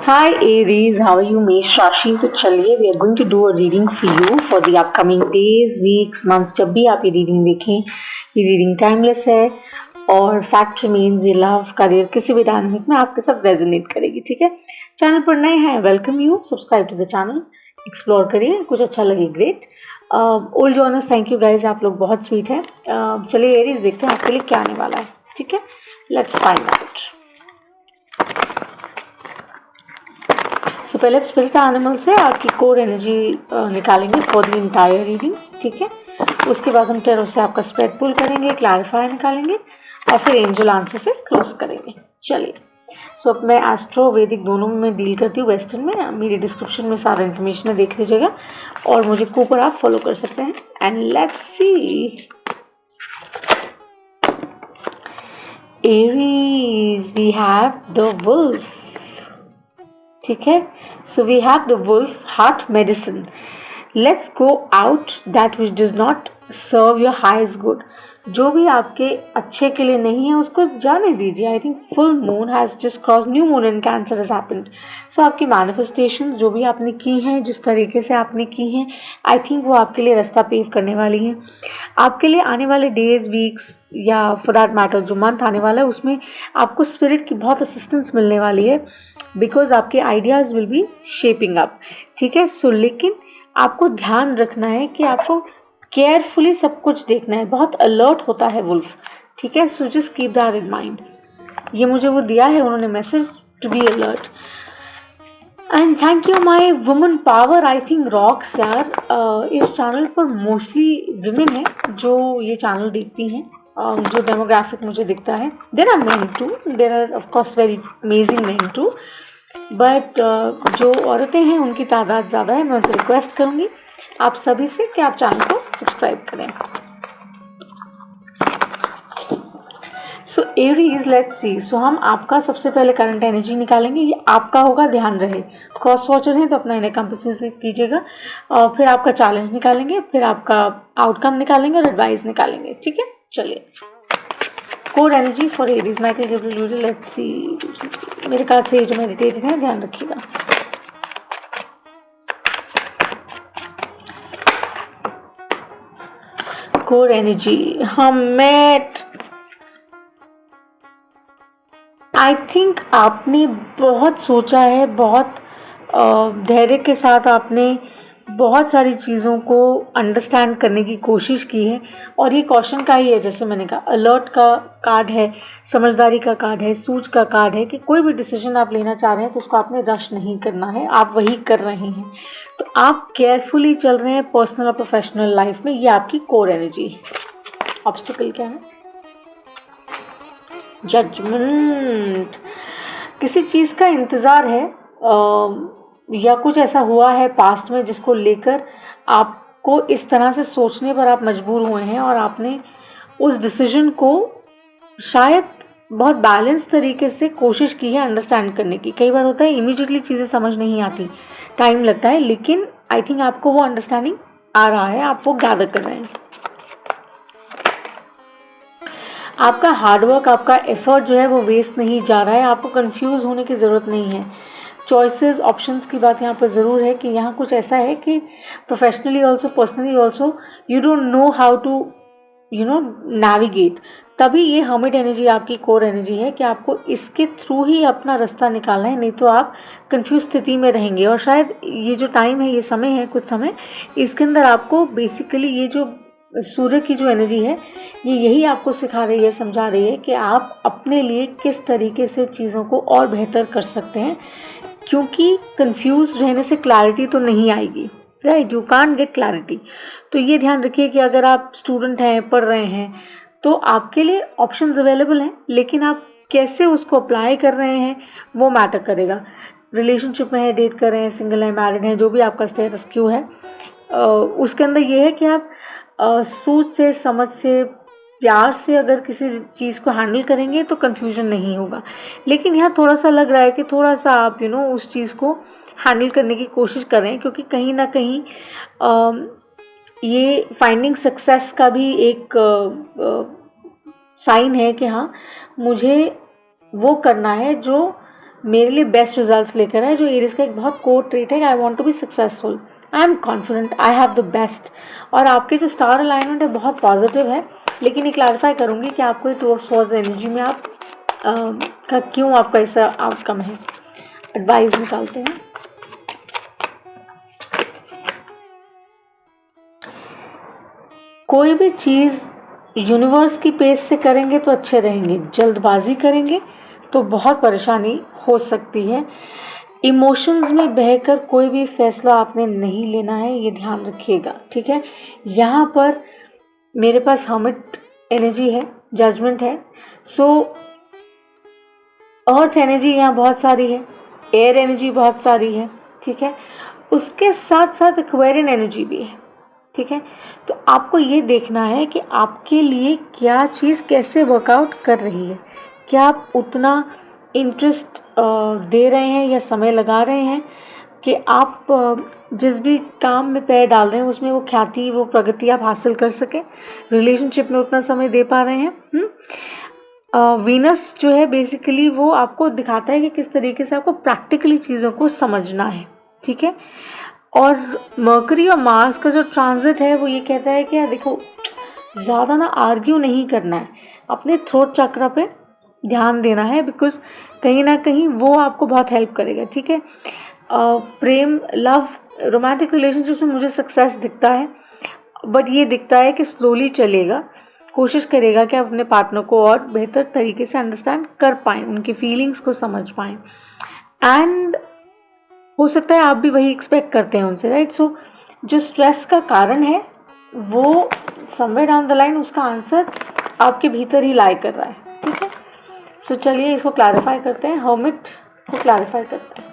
Hi Aries, how are you? मेष राशि। तो चलिए we are going to do a reading for you for the upcoming days, weeks, months। जब भी आप ये रीडिंग देखें, ये रीडिंग टाइमलेस है और फैक्ट मीन्स ये लव करियर किसी भी डायनामिक में आपके साथ रेजोनेट करेगी। ठीक है, चैनल पर नए हैं, welcome you, subscribe to the channel, explore करिए, कुछ अच्छा लगे great. Old genres thank you guys, आप लोग बहुत स्वीट हैं। चलिए एरीज देखते हैं आपके लिए क्या आने वाला है। ठीक है, लेट्स फाइंड आउट। तो पहले स्पिरिट एनिमल से आपकी कोर एनर्जी निकालेंगे फॉर द इंटायर रीडिंग। ठीक है, उसके बाद हम टैरो से आपका स्प्रेड पुल करेंगे, क्लैरिफाई निकालेंगे और फिर एंजल आंसर से क्लोज करेंगे। चलिए, सो अब मैं एस्ट्रो वैदिक दोनों में डील करती हूँ। वेस्टर्न में मेरी डिस्क्रिप्शन में सारा इन्फॉर्मेशन है, देख लीजिएगा और मुझे कूपर आप फॉलो कर सकते हैं। And let's see Aries, we have the wolf. ठीक है, so we have the wolf heart medicine. Let's go out that which does not serve your highest good. जो भी आपके अच्छे के लिए नहीं है उसको जाने दीजिए। I think full moon has just cross, new moon in Cancer has happened. So आपकी मैनिफेस्टेशंस जो भी आपने की हैं, जिस तरीके से आपने की हैं, आई थिंक वो आपके लिए रास्ता पेव करने वाली हैं। आपके लिए आने वाले डेज, वीक्स या फॉर दैट मैटर जो मंथ आने वाला है उसमें आपको स्पिरिट की बहुत असिस्टेंस मिलने वाली है, बिकॉज आपके ideas will be shaping up. ठीक है, सो लेकिन आपको ध्यान रखना है कि आपको केयरफुली सब कुछ देखना है, बहुत अलर्ट होता है वुल्फ। ठीक है, so just keep that in mind. ये मुझे वो दिया है उन्होंने message, to be alert. And thank you my woman power. I think rocks यार, इस चैनल पर मोस्टली विमेन है जो ये चैनल देखती हैं। जो डेमोग्राफिक मुझे दिखता है, there are men too, there are of course very amazing men too, but जो औरतें हैं उनकी तादाद ज़्यादा है। मैं उनसे रिक्वेस्ट करूँगी आप सभी से कि आप चैनल को सब्सक्राइब करें। सो एरीज, लेट्स सी। सो हम आपका सबसे पहले करंट एनर्जी निकालेंगे, ये आपका होगा, ध्यान रहे। क्रॉस वॉचर है तो अपना इन्हें कंपास में कीजिएगा। और फिर आपका चैलेंज निकालेंगे, फिर आपका आउटकम निकालेंगे और एडवाइस निकालेंगे। ठीक है, चलिए। Core energy for Aries, Michael Gabriel, let's see. मेरे कार्ड से जो मेडिटेटेड है, ध्यान रखिएगा। कोर एनर्जी हमेट। आई थिंक आपने बहुत सोचा है, बहुत धैर्य के साथ आपने बहुत सारी चीज़ों को अंडरस्टैंड करने की कोशिश की है। और ये क्वेश्चन का ही है, जैसे मैंने कहा, अलर्ट का कार्ड है, समझदारी का कार्ड है, सूझ का कार्ड है कि कोई भी डिसीजन आप लेना चाह रहे हैं तो उसको आपने रश नहीं करना है, आप वही कर रहे हैं। तो आप केयरफुली चल रहे हैं पर्सनल और प्रोफेशनल लाइफ में, ये आपकी कोर एनर्जी है। ऑब्स्टिकल क्या है? जजमेंट। किसी चीज़ का इंतज़ार है या कुछ ऐसा हुआ है पास्ट में जिसको लेकर आपको इस तरह से सोचने पर आप मजबूर हुए हैं और आपने उस डिसीजन को शायद बहुत बैलेंस तरीके से कोशिश की है अंडरस्टैंड करने की। कई बार होता है इमीडिएटली चीज़ें समझ नहीं आती, टाइम लगता है, लेकिन आई थिंक आपको वो अंडरस्टैंडिंग आ रहा है, आप वो गैदर कर रहे हैं। आपका हार्डवर्क, आपका एफर्ट जो है वो वेस्ट नहीं जा रहा है, आपको कंफ्यूज होने की ज़रूरत नहीं है। चॉइसेस, ऑप्शंस की बात यहाँ पर ज़रूर है कि यहाँ कुछ ऐसा है कि professionally also, personally also, you don't know how to navigate. तभी ये हर्मिट एनर्जी आपकी कोर एनर्जी है कि आपको इसके थ्रू ही अपना रास्ता निकालना है, नहीं तो आप कंफ्यूज स्थिति में रहेंगे। और शायद ये जो टाइम है, ये समय है, कुछ समय, इसके अंदर आपको बेसिकली ये जो सूर्य की जो एनर्जी है, ये यही आपको सिखा रही है, समझा रही है कि आप अपने लिए किस तरीके से चीज़ों को और बेहतर कर सकते हैं, क्योंकि कंफ्यूज रहने से क्लैरिटी तो नहीं आएगी, right? You can't get clarity. तो ये ध्यान रखिए कि अगर आप स्टूडेंट हैं, पढ़ रहे हैं, तो आपके लिए ऑप्शंस अवेलेबल हैं, लेकिन आप कैसे उसको अप्लाई कर रहे हैं वो मैटर करेगा। रिलेशनशिप में है, डेट कर रहे हैं, सिंगल है, मैरिड है, जो भी आपका स्टेटस क्यू है, उसके अंदर ये है कि आप सोच से, समझ से, प्यार से अगर किसी चीज़ को हैंडल करेंगे तो कन्फ्यूजन नहीं होगा। लेकिन यहाँ थोड़ा सा लग रहा है कि थोड़ा सा आप उस चीज़ को हैंडल करने की कोशिश कर रहे हैं, क्योंकि कहीं ना कहीं ये फाइंडिंग सक्सेस का भी एक साइन है कि हाँ, मुझे वो करना है जो मेरे लिए बेस्ट रिजल्ट्स लेकर आए, जो एरीज का एक बहुत कोर ट्रेट है, I want to be successful, I am confident, I have the best. और आपके जो स्टार अलाइनमेंट है बहुत पॉजिटिव है, लेकिन ये क्लैरिफाई करूँगी कि आपको ये 2 ऑफ स्वॉर्ड्स एनर्जी में आप का क्यों आपका ऐसा आउटकम है। एडवाइस निकालते हैं। कोई भी चीज़ यूनिवर्स की पेस से करेंगे तो अच्छे रहेंगे, जल्दबाजी करेंगे तो बहुत परेशानी हो सकती है। इमोशंस में बहकर कोई भी फैसला आपने नहीं लेना है, ये ध्यान रखिएगा, ठीक है। यहाँ पर मेरे पास हर्मिट एनर्जी है, जजमेंट है, सो अर्थ एनर्जी यहाँ बहुत सारी है, एयर एनर्जी बहुत सारी है, ठीक है। उसके साथ साथ एक्वेरियन एनर्जी भी है, ठीक है। तो आपको ये देखना है कि आपके लिए क्या चीज़ कैसे वर्कआउट कर रही है, क्या आप उतना इंटरेस्ट दे रहे हैं या समय लगा रहे हैं कि आप जिस भी काम में पैर डाल रहे हैं उसमें वो ख्याति, वो प्रगति आप हासिल कर सकें, रिलेशनशिप में उतना समय दे पा रहे हैं। वीनस जो है बेसिकली वो आपको दिखाता है कि किस तरीके से आपको प्रैक्टिकली चीज़ों को समझना है, ठीक है। और मर्करी और मार्स का जो ट्रांजिट है वो ये कहता है कि यार देखो, ज़्यादा ना आर्ग्यू नहीं करना है, अपने थ्रोट चक्र पे ध्यान देना है, बिकॉज कहीं ना कहीं वो आपको बहुत हेल्प करेगा, ठीक है। प्रेम, लव, रोमांटिक रिलेशनशिप में मुझे सक्सेस दिखता है, बट ये दिखता है कि स्लोली चलेगा, कोशिश करेगा कि आप अपने पार्टनर को और बेहतर तरीके से अंडरस्टैंड कर पाएँ, उनकी फीलिंग्स को समझ पाएँ, एंड हो सकता है आप भी वही एक्सपेक्ट करते हैं उनसे, राइट। सो जो स्ट्रेस का कारण है वो समवेयर डाउन द लाइन उसका आंसर आपके भीतर ही लाई कर रहा है, ठीक है। सो चलिए इसको क्लैरिफाई करते हैं, हर्मिट को क्लैरिफाई करते हैं।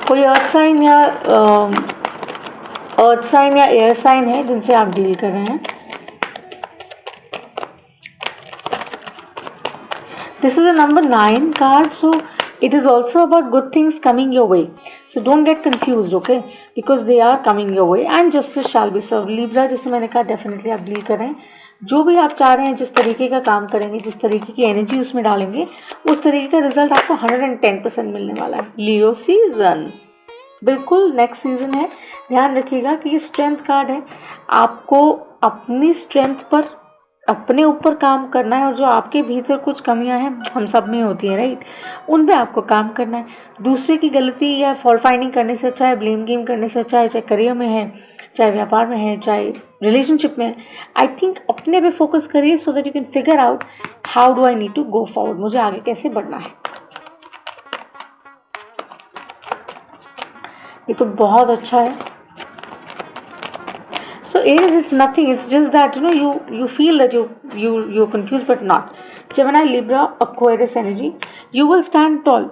कोई अर्थ साइन या एयर साइन है जिनसे आप डील कर रहे हैं। This is a number 9 card, so it is also about good things coming your way. So don't get confused, okay? Because they are coming your way and justice shall be served. Libra, जैसे मैंने कहा, definitely आप deal करें, जो भी आप चाह रहे हैं, जिस तरीके का काम करेंगे, जिस तरीके की एनर्जी उसमें डालेंगे, उस तरीके का रिजल्ट आपको 110% मिलने वाला है। लियो सीजन, बिल्कुल नेक्स्ट सीजन है, ध्यान रखिएगा कि ये स्ट्रेंथ कार्ड है, आपको अपनी स्ट्रेंथ पर, अपने ऊपर काम करना है, और जो आपके भीतर कुछ कमियां हैं, हम सब में होती हैं, राइट, उन पे आपको काम करना है। दूसरे की गलती या फॉल्ट फाइंडिंग करने से अच्छा है, ब्लेम गेम करने से अच्छा है, चाहे करियर में है, चाहे व्यापार में है, चाहे रिलेशनशिप में है, आई थिंक अपने पे फोकस करिए, so that you can figure out how do I need to go forward, मुझे आगे कैसे बढ़ना है। ये तो बहुत अच्छा है। So Aries, it's nothing, it's just that you feel that you're confused but not. Gemini, Libra, Aquarius energy, you will stand tall.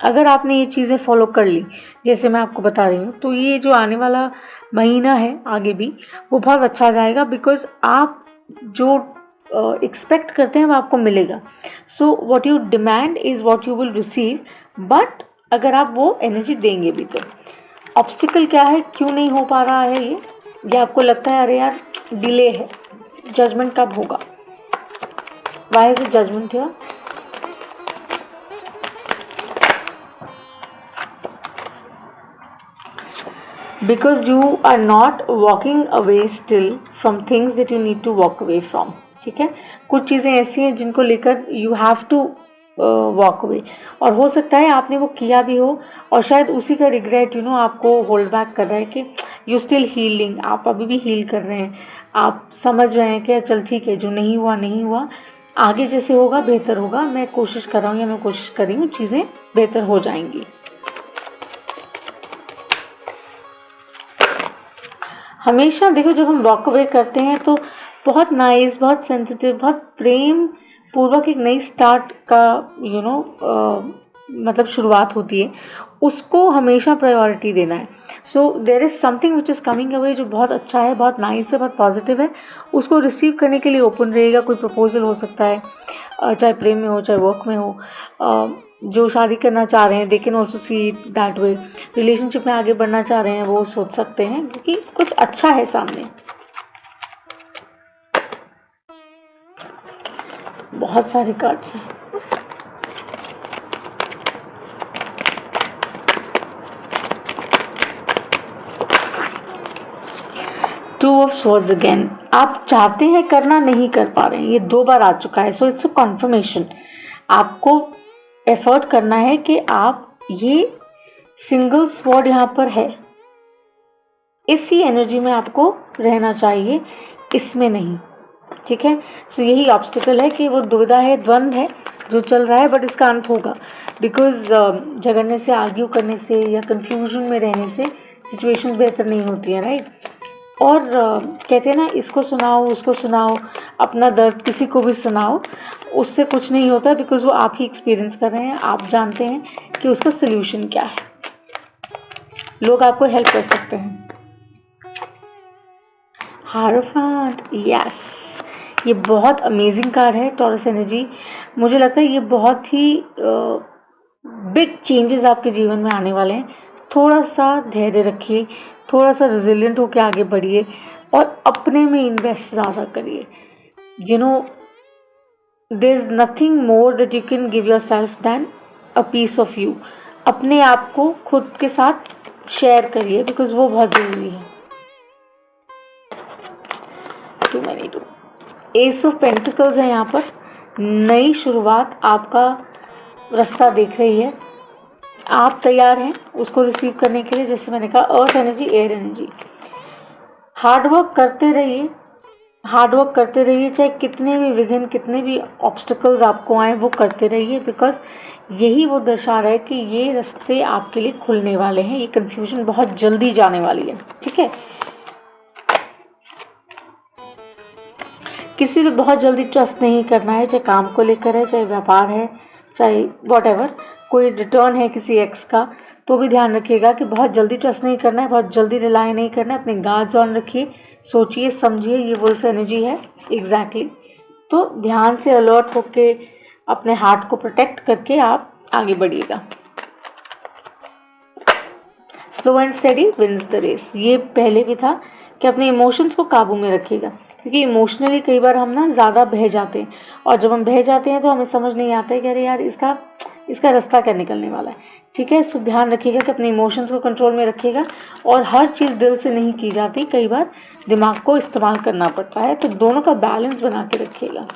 अगर आपने ये चीज़ें फॉलो कर ली जैसे मैं आपको बता रही हूँ, तो ये जो आने वाला महीना है आगे भी वो बहुत अच्छा जाएगा, बिकॉज आप जो एक्सपेक्ट करते हैं वो आपको मिलेगा। So what you demand is what you will receive, but अगर आप वो एनर्जी देंगे भी तो। ऑब्स्टिकल क्या है, क्यों नहीं हो पा रहा है ये आपको लगता है अरे यार डिले है, जजमेंट कब होगा, why is judgement here? Because you are not walking away still from things that you need to walk away from, ठीक है। कुछ चीज़ें ऐसी हैं जिनको लेकर you have to walk away, और हो सकता है आपने वो किया भी हो और शायद उसी का रिग्रेट आपको होल्ड बैक कर रहा है कि यू स्टिल हीलिंग, आप अभी भी हील कर रहे हैं, आप समझ रहे हैं कि चल ठीक है, जो नहीं हुआ नहीं हुआ, आगे जैसे होगा बेहतर होगा, मैं कोशिश कर रहा हूँ या मैं कोशिश कर रही हूँ, चीज़ें बेहतर हो जाएंगी। हमेशा देखो जब हम वॉक अवे करते हैं तो बहुत नाइस, बहुत सेंसिटिव, बहुत प्रेम पूर्वक एक नई स्टार्ट का मतलब शुरुआत होती है, उसको हमेशा प्रायोरिटी देना है। So there is something which is coming away जो बहुत अच्छा है, बहुत नाइस है, बहुत पॉजिटिव है, उसको रिसीव करने के लिए ओपन रहेगा। कोई प्रपोजल हो सकता है, चाहे प्रेम में हो चाहे वर्क में हो, जो शादी करना चाह रहे हैं they can also see it that way, relationship में आगे बढ़ना चाह रहे हैं वो सोच सकते हैं क्योंकि कुछ अच्छा है सामने। बहुत सारे कार्ड्स हैं। टू ऑफ स्वॉर्ड्स अगेन, आप चाहते हैं करना नहीं कर पा रहे हैं, ये 2 बार आ चुका है। सो इट्स अ कन्फर्मेशन, आपको एफर्ट करना है कि आप ये सिंगल स्वॉर्ड यहाँ पर है, इसी एनर्जी में आपको रहना चाहिए, इसमें नहीं। ठीक है, सो यही ऑब्स्टिकल है कि वो दुविधा है, द्वंद्व है जो चल रहा है, बट इसका अंत होगा। बिकॉज झगड़ने से, आर्ग्यू करने से या कंफ्यूजन में रहने से सिचुएशंस बेहतर नहीं होती है, राइट। और कहते हैं ना, इसको सुनाओ उसको सुनाओ, अपना दर्द किसी को भी सुनाओ, उससे कुछ नहीं होता, बिकॉज वो आप ही एक्सपीरियंस कर रहे हैं, आप जानते हैं कि उसका सोल्यूशन क्या है। लोग आपको हेल्प कर सकते हैं। हारोफेंट, यस, ये बहुत अमेजिंग कार्ड है टॉरस एनर्जी। मुझे लगता है ये बहुत ही बिग चेंजेस आपके जीवन में आने वाले हैं। थोड़ा सा धैर्य रखिए, थोड़ा सा रेजिलिएंट होकर आगे बढ़िए और अपने में इन्वेस्ट ज़्यादा करिए। You know, there is nothing more that you can give yourself than a piece of you. अपने आप को खुद के साथ शेयर करिए, बिकॉज वो बहुत ज़रूरी है। Too many two, ace of pentacles है यहाँ पर। नई शुरुआत आपका रास्ता देख रही है, आप तैयार हैं उसको रिसीव करने के लिए। जैसे मैंने कहा, earth energy, air energy. Hard work करते रहिए, हार्डवर्क करते रहिए, चाहे कितने भी विघ्न, कितने भी ऑब्स्टिकल्स आपको आए, वो करते रहिए, बिकॉज यही वो दर्शा रहा है कि ये रास्ते आपके लिए खुलने वाले हैं, ये कन्फ्यूजन बहुत जल्दी जाने वाली है। ठीक है, किसी पे बहुत जल्दी ट्रस्ट नहीं करना है, चाहे काम को लेकर है, चाहे व्यापार है, चाहे वॉटएवर, कोई रिटर्न है किसी एक्स का, तो भी ध्यान रखिएगा कि बहुत जल्दी ट्रस्ट नहीं करना है, बहुत जल्दी रिलाय नहीं करना है। अपने गार्ड्स ऑन रखिए, सोचिए समझिए, ये वुल्फ एनर्जी है एग्जैक्टली। तो ध्यान से अलर्ट होके अपने हार्ट को प्रोटेक्ट करके आप आगे बढ़िएगा। Slow and steady wins the race, ये पहले भी था कि अपने इमोशंस को काबू में रखिएगा, क्योंकि इमोशनली कई बार हम ना ज़्यादा बह जाते हैं, और जब हम बह जाते हैं तो हमें समझ नहीं आता है कि अरे यार इसका रास्ता क्या निकलने वाला है। ठीक है, सो ध्यान रखिएगा कि अपने इमोशंस को कंट्रोल में रखिएगा, और हर चीज़ दिल से नहीं की जाती, कई बार दिमाग को इस्तेमाल करना पड़ता है, तो दोनों का बैलेंस बना के रखिएगा।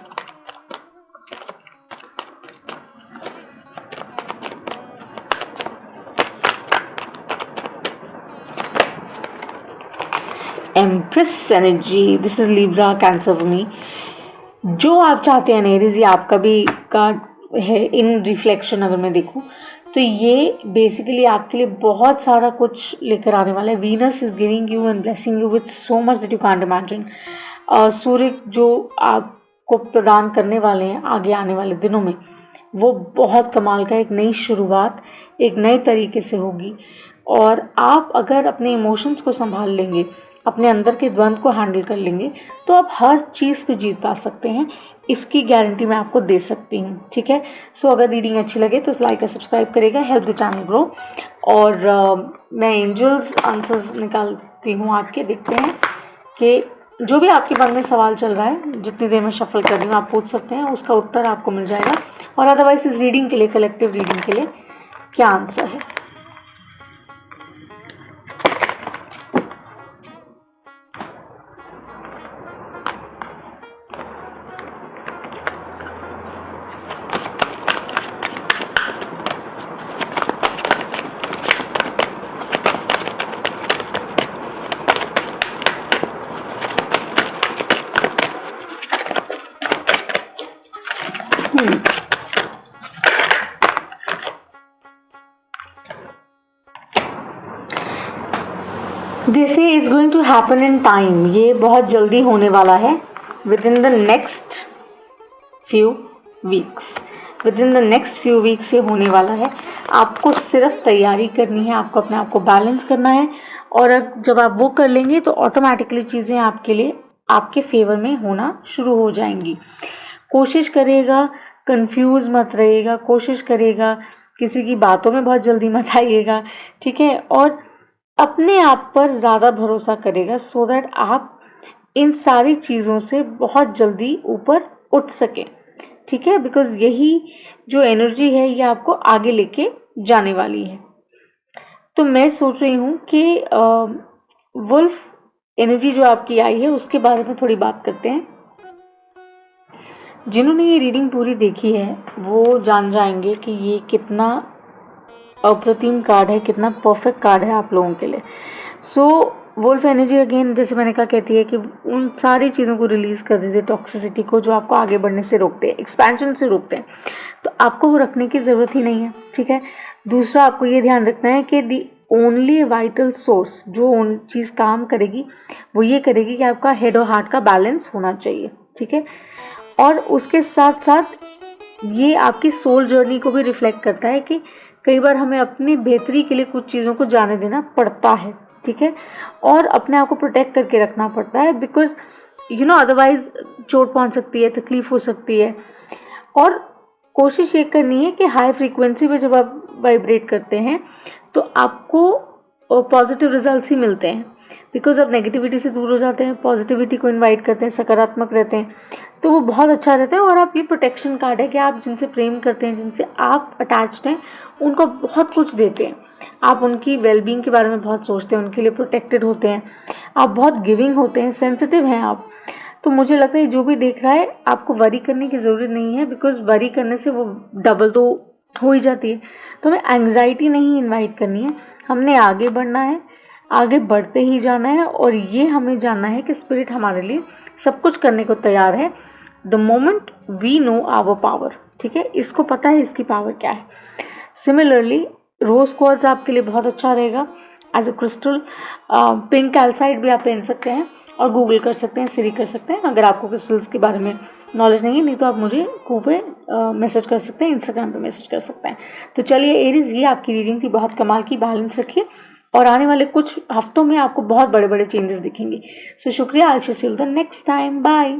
Empress energy, this is Libra, cancer for me. जो आप चाहते हैं एरीज, ये आपका भी कार्ड है इन रिफ्लेक्शन। अगर मैं देखूं तो ये बेसिकली आपके लिए बहुत सारा कुछ लेकर आने वाला है। Venus is giving you and blessing you with so much that you can't imagine. सूर्य जो आपको प्रदान करने वाले हैं आगे आने वाले दिनों में, वो बहुत कमाल का, एक नई शुरुआत एक नए तरीके से होगी। और आप अगर अपने इमोशंस को संभाल लेंगे, अपने अंदर के द्वंद्व को हैंडल कर लेंगे, तो आप हर चीज़ पे जीत पा सकते हैं, इसकी गारंटी मैं आपको दे सकती हूँ। ठीक है, सो अगर रीडिंग अच्छी लगे तो लाइक और सब्सक्राइब करेगा, हेल्प द चैनल ग्रो। और मैं एंजल्स आंसर्स निकालती हूँ आपके, देखते हैं कि जो भी आपके मन में सवाल चल रहा है, जितनी देर में शफल कर रही हूँ आप पूछ सकते हैं, उसका उत्तर आपको मिल जाएगा। और अदरवाइज इस रीडिंग के लिए, कलेक्टिव रीडिंग के लिए क्या आंसर है। This is going to happen in time, ये बहुत जल्दी होने वाला है, within the next few weeks. Within the next few weeks ये होने वाला है। आपको सिर्फ तैयारी करनी है, आपको अपने आप को बैलेंस करना है, और अब जब आप वो कर लेंगे तो ऑटोमेटिकली चीज़ें आपके लिए आपके फेवर में होना शुरू हो जाएंगी। कोशिश करिएगा, कंफ्यूज मत रहिएगा, कोशिश करिएगा किसी की बातों में बहुत जल्दी मत आइएगा, ठीक है, और अपने आप पर ज़्यादा भरोसा करेगा सो दैट आप इन सारी चीज़ों से बहुत जल्दी ऊपर उठ सकें, ठीक है, बिकॉज यही जो एनर्जी है ये आपको आगे लेके जाने वाली है। तो मैं सोच रही हूँ कि वुल्फ एनर्जी जो आपकी आई है उसके बारे में थोड़ी बात करते हैं। जिन्होंने ये रीडिंग पूरी देखी है वो जान जाएंगे कि ये कितना अप्रतिम कार्ड है, कितना परफेक्ट कार्ड है आप लोगों के लिए। सो वुल्फ एनर्जी अगेन जैसे मैंने कहा कहती है कि उन सारी चीज़ों को रिलीज़ कर दीजिए, टॉक्सिसिटी को जो आपको आगे बढ़ने से रोकते हैं, एक्सपेंशन से रोकते हैं, तो आपको वो रखने की ज़रूरत ही नहीं है, ठीक है। दूसरा आपको ये ध्यान रखना है कि दी ओनली वाइटल सोर्स जो चीज़ काम करेगी वो ये करेगी कि आपका हेड और हार्ट का बैलेंस होना चाहिए, ठीक है। और उसके साथ साथ ये आपकी सोल जर्नी को भी रिफ्लेक्ट करता है कि कई बार हमें अपनी बेहतरी के लिए कुछ चीज़ों को जाने देना पड़ता है, ठीक है, और अपने आप को प्रोटेक्ट करके रखना पड़ता है, बिकॉज अदरवाइज चोट पहुंच सकती है, तकलीफ हो सकती है। और कोशिश ये करनी है कि हाई फ्रीक्वेंसी पे जब आप वाइब्रेट करते हैं तो आपको पॉजिटिव रिजल्ट्स ही मिलते हैं, बिकॉज आप नेगेटिविटी से दूर हो जाते हैं, पॉजिटिविटी को इनवाइट करते हैं, सकारात्मक रहते हैं, तो वो बहुत अच्छा रहता है। और आप ये प्रोटेक्शन कार्ड है कि आप जिनसे प्रेम करते हैं, जिनसे आप अटैच्ड हैं, उनको बहुत कुछ देते हैं, आप उनकी वेलबींग के बारे में बहुत सोचते हैं, उनके लिए प्रोटेक्टेड होते हैं, आप बहुत गिविंग होते हैं, सेंसिटिव हैं आप। तो मुझे लगता है जो भी देख रहा है आपको वरी करने की ज़रूरत नहीं है, बिकॉज वरी करने से वो डबल तो हो ही जाती है। तो हमें एंग्जाइटी नहीं इनवाइट करनी है, हमने आगे बढ़ना है, आगे बढ़ते ही जाना है, और ये हमें जानना है कि स्पिरिट हमारे लिए सब कुछ करने को तैयार है the moment we know our power, ठीक है, इसको पता है इसकी पावर क्या है। सिमिलरली रोज क्वार्ट्ज आपके लिए बहुत अच्छा रहेगा as a crystal. Pink calcite भी आप पहन सकते हैं और गूगल कर सकते हैं, सीरी कर सकते हैं अगर आपको क्रिस्टल्स के बारे में नॉलेज नहीं है, नहीं तो आप मुझे को पे मैसेज कर सकते हैं, इंस्टाग्राम पे मैसेज कर सकते हैं। तो चलिए एरीज, ये आपकी रीडिंग थी, बहुत कमाल की, बैलेंस रखिए और आने वाले कुछ हफ्तों में आपको बहुत बड़े बड़े चेंजेस दिखेंगे। सो शुक्रिया, I will see you the next time, bye.